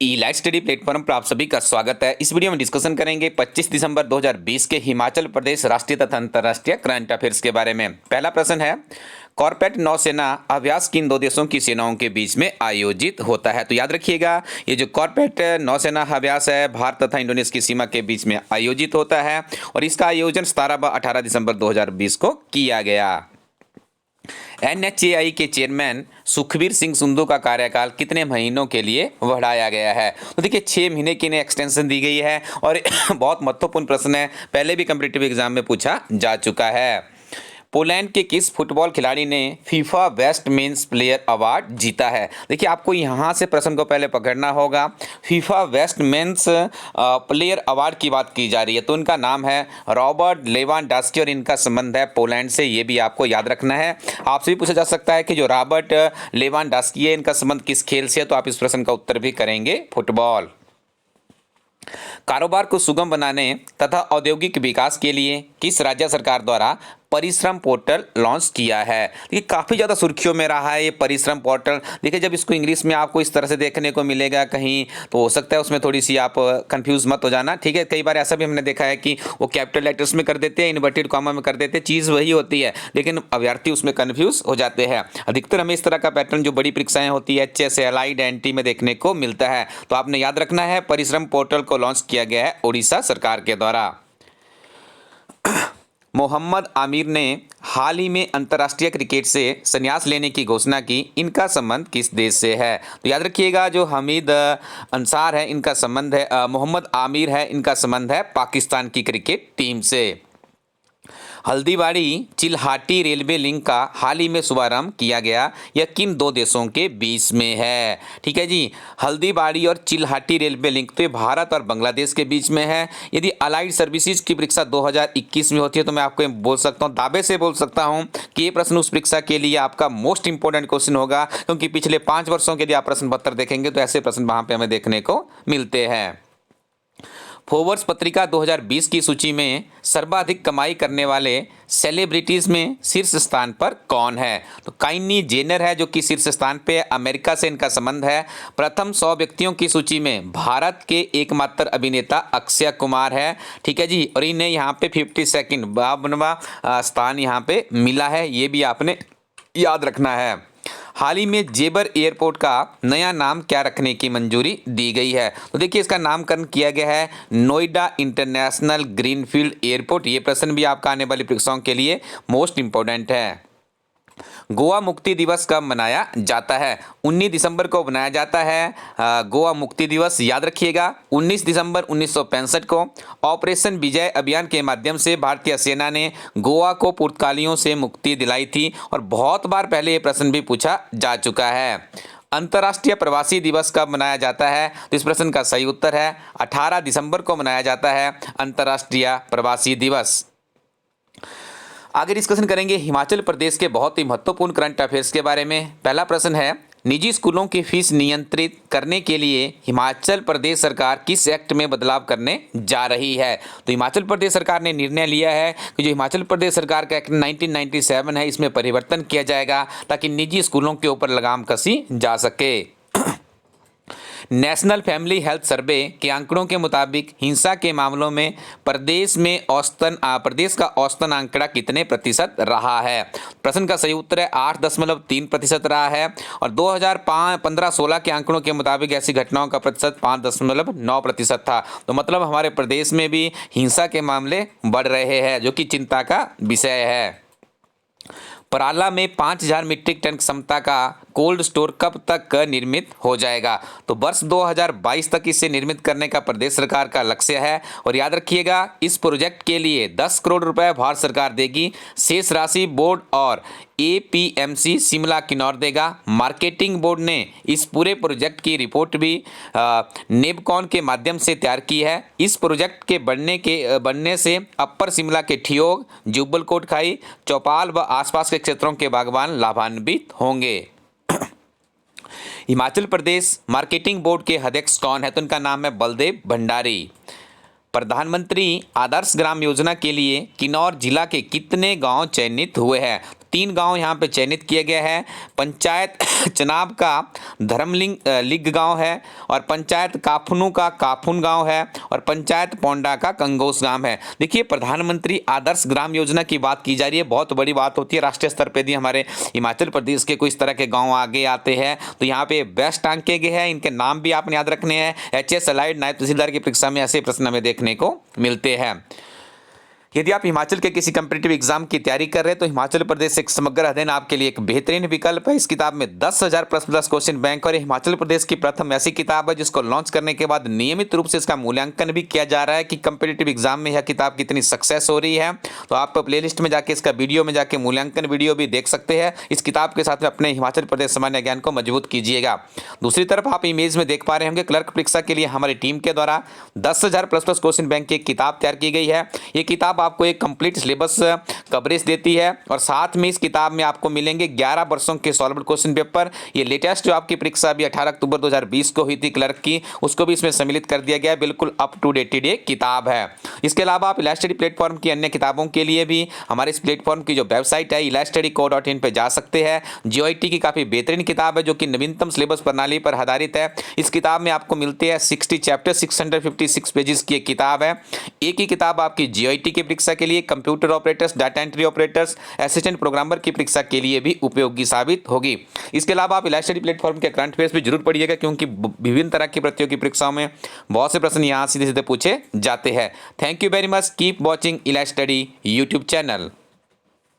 ई light study platform पर आप सभी का स्वागत है। इस वीडियो में डिस्कशन करेंगे 25 दिसंबर 2020 के हिमाचल प्रदेश राष्ट्रीय तथा अंतर्राष्ट्रीय करंट अफेयर्स के बारे में। पहला प्रश्न है, कॉर्पेट नौसेना अभ्यास किन दो देशों की सेनाओं के बीच में आयोजित होता है? तो याद रखिएगा, ये जो कॉर्पेट नौसेना अभ्यास है भारत तथा इंडोनेशिया की सीमा के बीच में आयोजित होता है और इसका आयोजन 17 व 18 दिसंबर 2020 को किया गया। NHAI के चेयरमैन सुखबीर सिंह सुंदू का कार्यकाल कितने महीनों के लिए बढ़ाया गया है? तो देखिए 6 महीने की इन्हें एक्सटेंशन दी गई है और बहुत महत्वपूर्ण प्रश्न है, पहले भी कॉम्पिटिटिव एग्जाम में पूछा जा चुका है। पोलैंड के किस फुटबॉल खिलाड़ी ने FIFA best men's player award जीता है? देखिए आपको यहाँ से प्रश्न को पहले पकड़ना होगा। FIFA best men's player award की बात की जा रही है तो उनका नाम है रॉबर्ट लेवांडोव्स्की और इनका संबंध है पोलैंड से, ये भी आपको याद रखना है। आपसे भी पूछा जा सकता है कि जो रॉबर्ट लेवांडोव्स्की है इनका संबंध किस खेल से है, तो आप इस प्रश्न का उत्तर भी करेंगे फुटबॉल। कारोबार को सुगम बनाने तथा औद्योगिक विकास के लिए किस राज्य सरकार द्वारा परिश्रम पोर्टल लॉन्च किया है? देखिए काफ़ी ज़्यादा सुर्खियों में रहा है ये परिश्रम पोर्टल। देखिए जब इसको इंग्लिश में आपको इस तरह से देखने को मिलेगा कहीं, तो हो सकता है उसमें थोड़ी सी आप कंफ्यूज मत हो जाना, ठीक है। कई बार ऐसा भी हमने देखा है कि वो कैपिटल लेटर्स में कर देते हैं, इन्वर्टेड कॉमा में कर देते हैं, चीज़ वही होती है लेकिन अभ्यर्थी उसमें कन्फ्यूज हो जाते हैं। अधिकतर हमें इस तरह का पैटर्न जो बड़ी परीक्षाएं होती है HS, एलाइड, NT में देखने को मिलता है। तो आपने याद रखना है परिश्रम पोर्टल को लॉन्च किया गया है उड़ीसा सरकार के द्वारा। मोहम्मद आमिर ने हाल ही में अंतर्राष्ट्रीय क्रिकेट से संन्यास लेने की घोषणा की, इनका संबंध किस देश से है? तो याद रखिएगा जो हमीद अंसार है इनका संबंध है, मोहम्मद आमिर है इनका संबंध है पाकिस्तान की क्रिकेट टीम से। हल्दीबाड़ी चिल्हाटी रेलवे लिंक का हाल ही में शुभारंभ किया गया, यह किन दो देशों के बीच में है? ठीक है जी, हल्दीबाड़ी और चिल्हाटी रेलवे लिंक तो ये भारत और बांग्लादेश के बीच में है। यदि अलाइड सर्विसेज की परीक्षा 2021 में होती है तो मैं आपको बोल सकता हूँ, दावे से बोल सकता हूँ कि ये प्रश्न उस परीक्षा के लिए आपका मोस्ट इंपॉर्टेंट क्वेश्चन होगा, क्योंकि पिछले 5 वर्षों के यदि आप प्रश्न पत्र देखेंगे तो ऐसे प्रश्न वहाँ पे हमें देखने को मिलते हैं। फोर्ब्स पत्रिका 2020 की सूची में सर्वाधिक कमाई करने वाले सेलिब्रिटीज में शीर्ष स्थान पर कौन है? तो काइनी जेनर है जो कि शीर्ष स्थान पे, अमेरिका से इनका संबंध है। प्रथम 100 व्यक्तियों की सूची में भारत के एकमात्र अभिनेता अक्षय कुमार है, ठीक है जी, और इन्हें यहाँ पे 52 52वां स्थान यहाँ पे मिला है, ये भी आपने याद रखना है। हाल ही में जेबर एयरपोर्ट का नया नाम क्या रखने की मंजूरी दी गई है? तो देखिए इसका नामकरण किया गया है नोएडा इंटरनेशनल ग्रीनफील्ड एयरपोर्ट। ये प्रश्न भी आपका आने वाली परीक्षाओं के लिए मोस्ट इंपॉर्टेंट है। गोवा मुक्ति दिवस कब मनाया जाता है? 19 दिसंबर को मनाया जाता है गोवा मुक्ति दिवस, याद रखिएगा 19 दिसंबर 1965 को ऑपरेशन विजय अभियान के माध्यम से भारतीय सेना ने गोवा को पुर्तगालियों से मुक्ति दिलाई थी और बहुत बार पहले ये प्रश्न भी पूछा जा चुका है। अंतर्राष्ट्रीय प्रवासी दिवस कब मनाया जाता है? तो इस प्रश्न का सही उत्तर है 18 दिसंबर को मनाया जाता है अंतर्राष्ट्रीय प्रवासी दिवस। आगे डिस्कशन करेंगे हिमाचल प्रदेश के बहुत ही महत्वपूर्ण करंट अफेयर्स के बारे में। पहला प्रश्न है, निजी स्कूलों की फीस नियंत्रित करने के लिए हिमाचल प्रदेश सरकार किस एक्ट में बदलाव करने जा रही है? तो हिमाचल प्रदेश सरकार ने निर्णय लिया है कि जो हिमाचल प्रदेश सरकार का एक्ट 1997 है इसमें परिवर्तन किया जाएगा ताकि निजी स्कूलों के ऊपर लगाम कसी जा सके। नेशनल फैमिली हेल्थ सर्वे के आंकड़ों के मुताबिक हिंसा के मामलों में प्रदेश का औसतन आंकड़ा कितने प्रतिशत रहा है? प्रश्न का सही उत्तर है 8.3% रहा है और 2015-16 के आंकड़ों के मुताबिक ऐसी घटनाओं का प्रतिशत 5.9% था। तो मतलब हमारे प्रदेश में भी हिंसा के मामले बढ़ रहे हैं, जो कि चिंता का विषय है। पराला में 5000 मीट्रिक टन क्षमता का कोल्ड स्टोर कब तक निर्मित हो जाएगा? तो वर्ष 2022 तक इसे निर्मित करने का प्रदेश सरकार का लक्ष्य है और याद रखिएगा इस प्रोजेक्ट के लिए 10 करोड़ रुपए भारत सरकार देगी, शेष राशि बोर्ड और APMC शिमला किन्नौर देगा। मार्केटिंग बोर्ड ने इस पूरे प्रोजेक्ट की रिपोर्ट भी नेबकॉन के माध्यम से तैयार की है। इस प्रोजेक्ट के बनने से अपर शिमला के ठियोग, जुब्बल कोटखाई, चौपाल व आसपास के क्षेत्रों के बागवान लाभान्वित होंगे। हिमाचल प्रदेश मार्केटिंग बोर्ड के अध्यक्ष कौन है? तो उनका नाम है बलदेव भंडारी। प्रधानमंत्री आदर्श ग्राम योजना के लिए किन्नौर जिला के कितने गांव चयनित हुए हैं? 3 गांव यहाँ पे चयनित किया गया है। पंचायत चनाब का धर्मलिंग लिग गांव है, और पंचायत काफनू का काफुन गांव है, और पंचायत पोंडा का कंगोस गांव है। देखिए, प्रधानमंत्री आदर्श ग्राम योजना की बात की जा रही है, बहुत बड़ी बात होती है। राष्ट्रीय स्तर पे भी हमारे हिमाचल प्रदेश के कोई इस तरह के गांव आगे आते हैं तो यहाँ पे बेस्ट टांके गए हैं, इनके नाम भी आपने याद रखने हैं। एचएस अलाइड नायब तहसीलदार की परीक्षा में ऐसे प्रश्न हमें देखने को मिलते हैं। यदि आप हिमाचल के किसी कम्पिटिटिव एग्जाम की तैयारी कर रहे हैं तो हिमाचल प्रदेश एक समग्र अध्ययन आपके लिए एक बेहतरीन विकल्प है। इस किताब में 10,000 प्लस क्वेश्चन बैंक, और हिमाचल प्रदेश की प्रथम ऐसी किताब है जिसको लॉन्च करने के बाद नियमित रूप से इसका मूल्यांकन भी किया जा रहा है कि कम्पिटिटिव एग्जाम में यह किताब कितनी सक्सेस हो रही है। तो आप प्लेलिस्ट में जाके इसका वीडियो में जाके मूल्यांकन वीडियो भी देख सकते हैं। इस किताब के साथ में अपने हिमाचल प्रदेश सामान्य ज्ञान को मजबूत कीजिएगा। दूसरी तरफ आप इमेज में देख पा रहे होंगे, क्लर्क परीक्षा के लिए हमारी टीम के द्वारा 10,000 प्लस क्वेश्चन बैंक की एक किताब तैयार की गई है। ये किताब आपको एक कंप्लीट सिलेबस कवरेज देती है, और साथ में इस किताब में आपको मिलेंगे 11 वर्षों के सॉल्व्ड क्वेश्चन पेपर। ये लेटेस्ट जो आपकी परीक्षा अभी 18 अक्टूबर 2020 को हुई थी क्लर्क की, उसको भी इसमें सम्मिलित कर दिया गया है। बिल्कुल अप टू डेटेड ये किताब है। इसके अलावा आप इलास्टडी प्लेटफॉर्म की अन्य किताबों के लिए भी हमारे इस प्लेटफॉर्म की जो वेबसाइट है ilastudyco.in पे जा सकते हैं। GOIT की काफी बेहतरीन किताब है जो कि नवीनतम सिलेबस प्रणाली पर आधारित है। इस किताब में आपको मिलते हैं 60 चैप्टर, 656 पेजेस की एक किताब है। एक ही किताब आपकी GOIT की परीक्षा के लिए, computer operators, data entry operators, assistant programmer की परीक्षा के लिए भी उपयोगी साबित होगी। इसके अलावा आप इलास्टडी प्लेटफॉर्म के करंट अफेयर्स भी जरूर पढ़िएगा, क्योंकि विभिन्न तरह की प्रतियोगी परीक्षाओं में बहुत से प्रश्न यहाँ सीधे सीधे पूछे जाते हैं। Thank you very much. Keep watching इलास्टडी यूट्यूब चैनल।